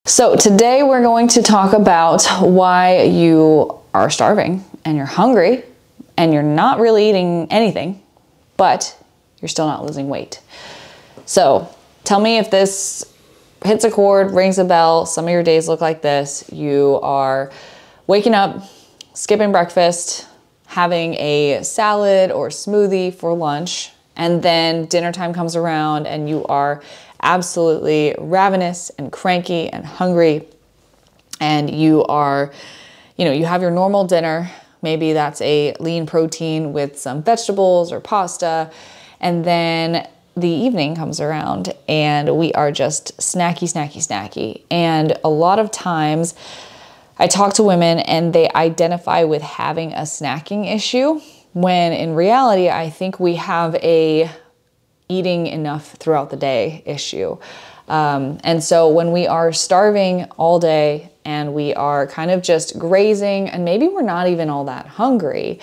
So today we're going to talk about why you are starving and you're hungry and you're not really eating anything, but you're still not losing weight. So tell me if this hits a chord, rings a bell. Some of your days look like this. You are waking up, skipping breakfast, having a salad or smoothie for lunch, and then dinner time comes around and you are absolutely ravenous and cranky and hungry, and you are, you have your normal dinner. Maybe that's a lean protein with some vegetables or pasta, and then the evening comes around and we are just snacky. And a lot of times I talk to women and they identify with having a snacking issue, when in reality, I think we have a eating enough throughout the day issue. And so when we are starving all day and we are kind of just grazing, and maybe we're not even all that hungry,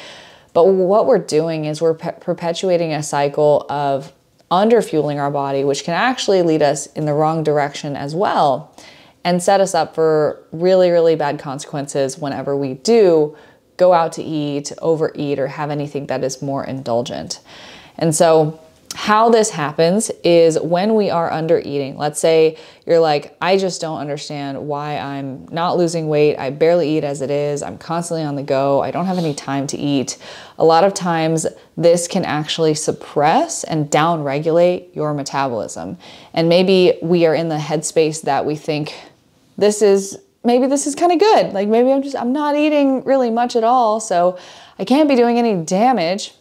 but what we're doing is we're perpetuating a cycle of underfueling our body, which can actually lead us in the wrong direction as well and set us up for really, really bad consequences whenever we do go out to eat, overeat, or have anything that is more indulgent. And so how this happens is when we are under eating. Let's say you're like, I just don't understand why I'm not losing weight. I barely eat as it is. I'm constantly on the go. I don't have any time to eat. A lot of times this can actually suppress and downregulate your metabolism. And maybe we are in the headspace that we think maybe this is kind of good. Like maybe I'm not eating really much at all, so I can't be doing any damage.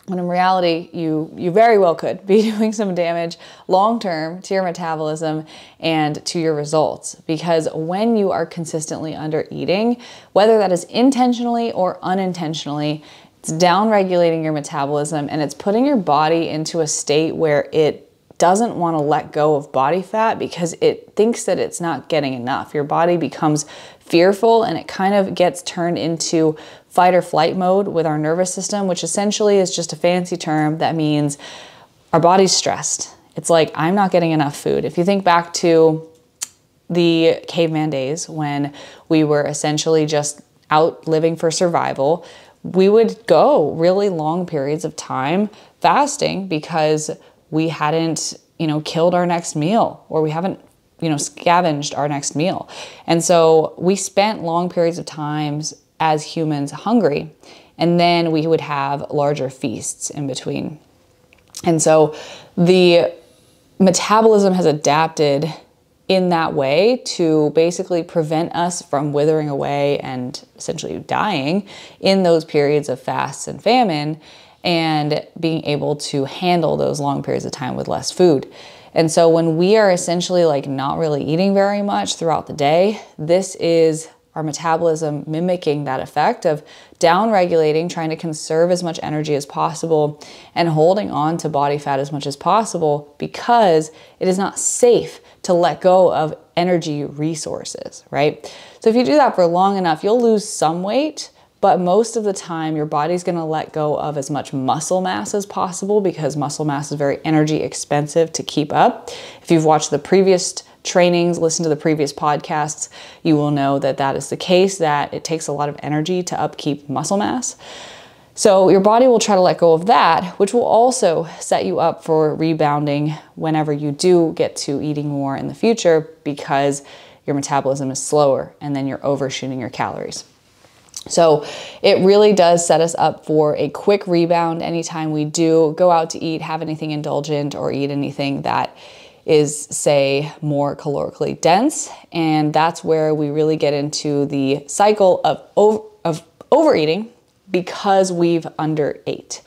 When in reality, you very well could be doing some damage long-term to your metabolism and to your results. Because when you are consistently under eating, whether that is intentionally or unintentionally, it's down-regulating your metabolism and it's putting your body into a state where it doesn't want to let go of body fat because it thinks that it's not getting enough. Your body becomes fearful and it kind of gets turned into fight or flight mode with our nervous system, which essentially is just a fancy term that means our body's stressed. It's like, I'm not getting enough food. If you think back to the caveman days when we were essentially just out living for survival, we would go really long periods of time fasting because we hadn't, killed our next meal, or we haven't, scavenged our next meal. And so we spent long periods of times as humans hungry, and then we would have larger feasts in between. And so the metabolism has adapted in that way to basically prevent us from withering away and essentially dying in those periods of fast and famine, and being able to handle those long periods of time with less food. And so when we are essentially like not really eating very much throughout the day, this is our metabolism mimicking that effect of down-regulating, trying to conserve as much energy as possible and holding on to body fat as much as possible because it is not safe to let go of energy resources, right? So if you do that for long enough, you'll lose some weight, but most of the time your body's gonna let go of as much muscle mass as possible because muscle mass is very energy expensive to keep up. If you've watched the previous trainings, listen to the previous podcasts, you will know that that is the case, that it takes a lot of energy to upkeep muscle mass. So your body will try to let go of that, which will also set you up for rebounding whenever you do get to eating more in the future because your metabolism is slower and then you're overshooting your calories. So it really does set us up for a quick rebound anytime we do go out to eat, have anything indulgent, or eat anything that is, say, more calorically dense. And that's where we really get into the cycle of overeating because we've underate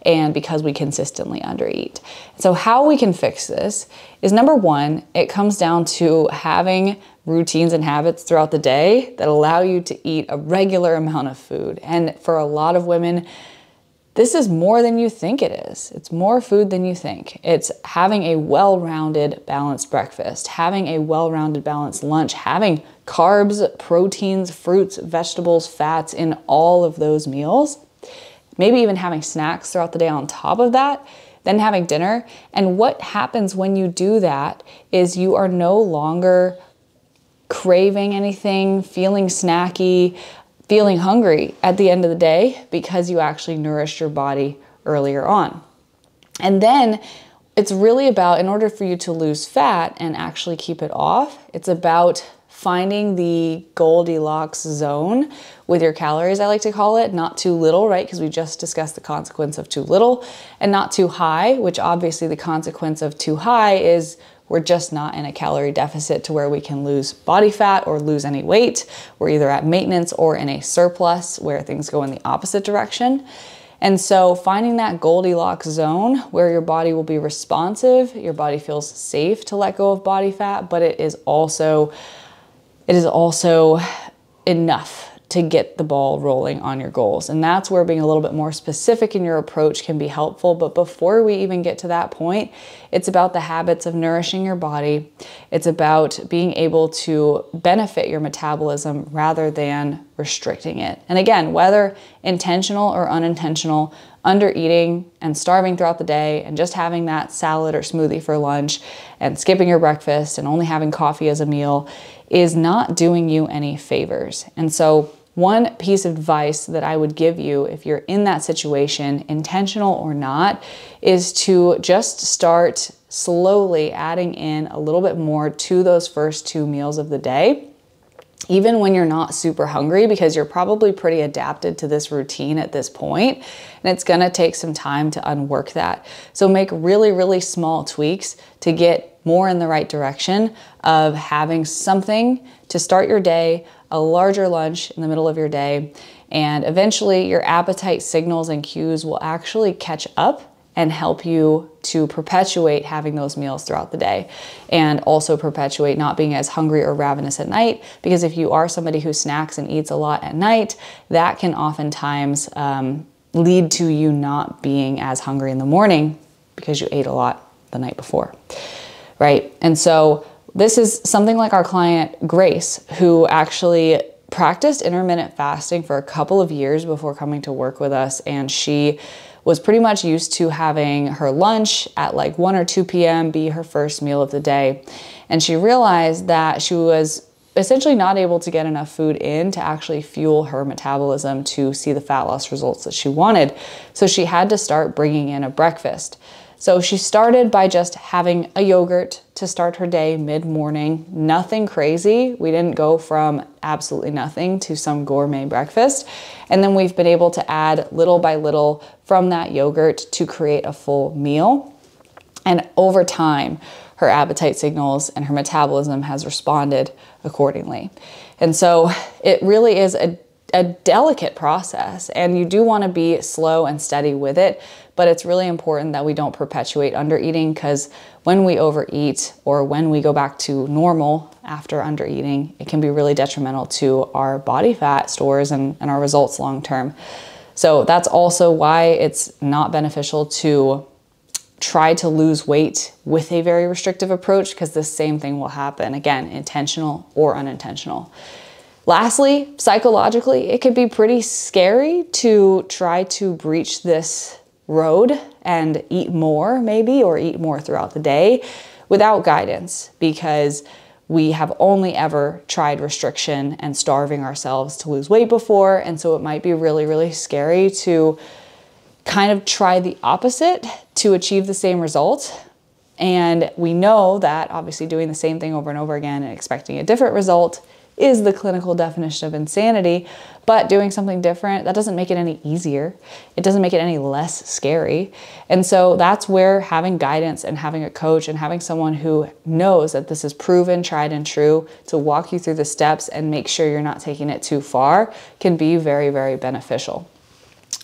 and because we consistently undereat. So how we can fix this is, number one, it comes down to having routines and habits throughout the day that allow you to eat a regular amount of food. And for a lot of women, this is more than you think it is. It's more food than you think. It's having a well-rounded, balanced breakfast, having a well-rounded, balanced lunch, having carbs, proteins, fruits, vegetables, fats in all of those meals, maybe even having snacks throughout the day on top of that, then having dinner. And what happens when you do that is you are no longer craving anything, feeling snacky, feeling hungry at the end of the day because you actually nourished your body earlier on. And then it's really about, in order for you to lose fat and actually keep it off, it's about finding the Goldilocks zone with your calories, I like to call it. Not too little, right? Because we just discussed the consequence of too little, and not too high, which obviously the consequence of too high is we're just not in a calorie deficit to where we can lose body fat or lose any weight. We're either at maintenance or in a surplus where things go in the opposite direction. And so finding that Goldilocks zone where your body will be responsive, your body feels safe to let go of body fat, but it is also enough to get the ball rolling on your goals. And that's where being a little bit more specific in your approach can be helpful. But before we even get to that point, it's about the habits of nourishing your body. It's about being able to benefit your metabolism rather than restricting it. And again, whether intentional or unintentional, under eating and starving throughout the day and just having that salad or smoothie for lunch and skipping your breakfast and only having coffee as a meal is not doing you any favors. And so one piece of advice that I would give you if you're in that situation, intentional or not, is to just start slowly adding in a little bit more to those first 2 meals of the day, even when you're not super hungry, because you're probably pretty adapted to this routine at this point, and it's gonna take some time to unwork that. So make really, really small tweaks to get more in the right direction of having something to start your day, a larger lunch in the middle of your day, and eventually your appetite signals and cues will actually catch up and help you to perpetuate having those meals throughout the day, and also perpetuate not being as hungry or ravenous at night, because if you are somebody who snacks and eats a lot at night, that can oftentimes lead to you not being as hungry in the morning because you ate a lot the night before, right? And so this is something like our client Grace, who actually practiced intermittent fasting for a couple of years before coming to work with us, and she was pretty much used to having her lunch at like 1 or 2 p.m. be her first meal of the day. And she realized that she was essentially not able to get enough food in to actually fuel her metabolism to see the fat loss results that she wanted. So she had to start bringing in a breakfast. So she started by just having a yogurt to start her day mid-morning, nothing crazy. We didn't go from absolutely nothing to some gourmet breakfast. And then we've been able to add little by little from that yogurt to create a full meal. And over time, her appetite signals and her metabolism has responded accordingly. And so it really is a delicate process, and you do want to be slow and steady with it, but it's really important that we don't perpetuate under eating, because when we overeat or when we go back to normal after under eating, it can be really detrimental to our body fat stores and our results long term. So that's also why it's not beneficial to try to lose weight with a very restrictive approach, because the same thing will happen, again, intentional or unintentional. Lastly, psychologically, it could be pretty scary to try to breach this road and eat more maybe, or eat more throughout the day without guidance, because we have only ever tried restriction and starving ourselves to lose weight before. And so it might be really, really scary to kind of try the opposite to achieve the same result. And we know that obviously doing the same thing over and over again and expecting a different result is the clinical definition of insanity, but doing something different, that doesn't make it any easier. It doesn't make it any less scary. And so that's where having guidance and having a coach and having someone who knows that this is proven, tried and true, to walk you through the steps and make sure you're not taking it too far can be very, very beneficial.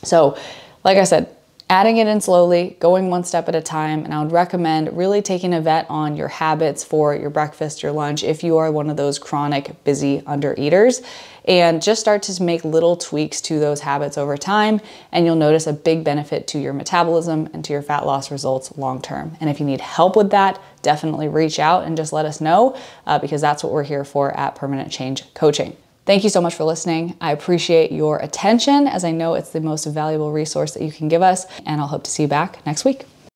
So, like I said, adding it in slowly, going one step at a time, and I would recommend really taking a vet on your habits for your breakfast, your lunch, if you are one of those chronic, busy undereaters, and just start to make little tweaks to those habits over time, and you'll notice a big benefit to your metabolism and to your fat loss results long term. And if you need help with that, definitely reach out and just let us know, because that's what we're here for at Permanent Change Coaching. Thank you so much for listening. I appreciate your attention, as I know it's the most valuable resource that you can give us, and I'll hope to see you back next week.